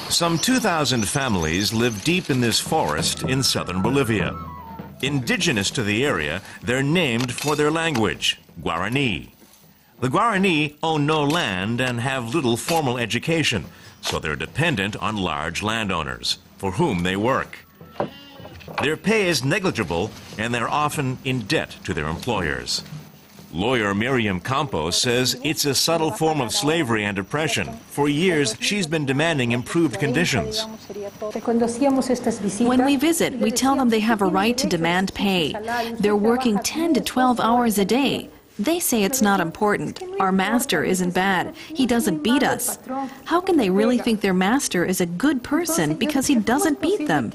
Some 2,000 families live deep in this forest in southern Bolivia. Indigenous to the area, they're named for their language, Guarani. The Guarani own no land and have little formal education, so they're dependent on large landowners, for whom they work. Their pay is negligible, and they're often in debt to their employers. Lawyer Miriam Campos says it's a subtle form of slavery and oppression. For years, she's been demanding improved conditions. When we visit, we tell them they have a right to demand pay. They're working 10 to 12 hours a day. They say it's not important. Our master isn't bad. He doesn't beat us. How can they really think their master is a good person because he doesn't beat them?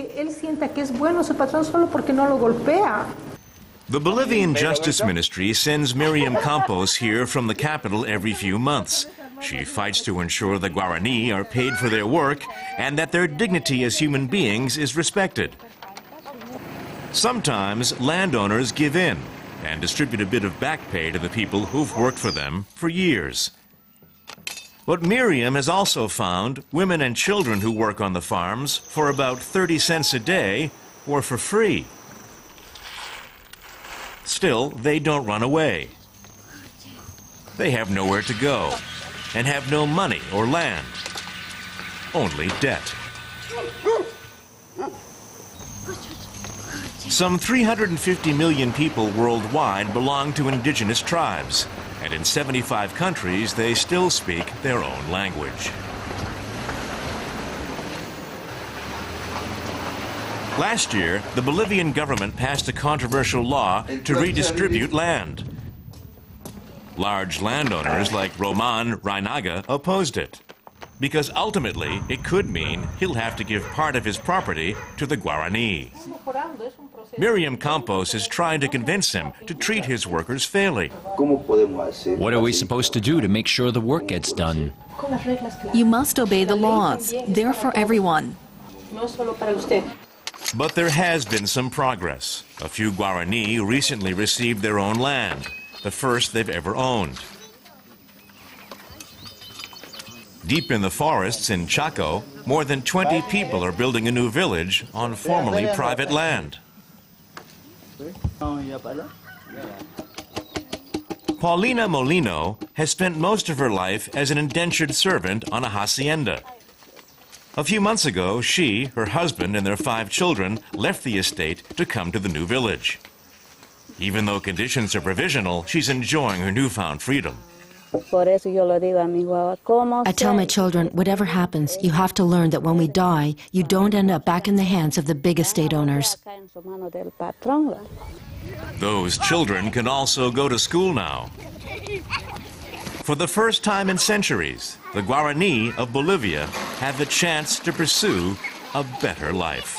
The Bolivian Justice Ministry sends Miriam Campos here from the capital every few months. She fights to ensure the Guarani are paid for their work and that their dignity as human beings is respected. Sometimes landowners give in and distribute a bit of back pay to the people who've worked for them for years. But Miriam has also found women and children who work on the farms for about 30 cents a day or for free. Still, they don't run away. They have nowhere to go and have no money or land, only debt. Some 350 million people worldwide belong to indigenous tribes, and in 75 countries they still speak their own language. Last year, the Bolivian government passed a controversial law to redistribute land. Large landowners like Roman Reinaga opposed it, because ultimately it could mean he'll have to give part of his property to the Guarani. Miriam Campos is trying to convince him to treat his workers fairly. What are we supposed to do to make sure the work gets done? You must obey the laws. They're for everyone. But there has been some progress. A few Guarani recently received their own land, the first they've ever owned. Deep in the forests in Chaco, more than 20 people are building a new village on formerly private land. Paulina Molino has spent most of her life as an indentured servant on a hacienda. A few months ago, she, her husband, and their 5 children left the estate to come to the new village. Even though conditions are provisional, she's enjoying her newfound freedom. I tell my children, whatever happens, you have to learn that when we die, you don't end up back in the hands of the big estate owners. Those children can also go to school now. For the first time in centuries, the Guarani of Bolivia have the chance to pursue a better life.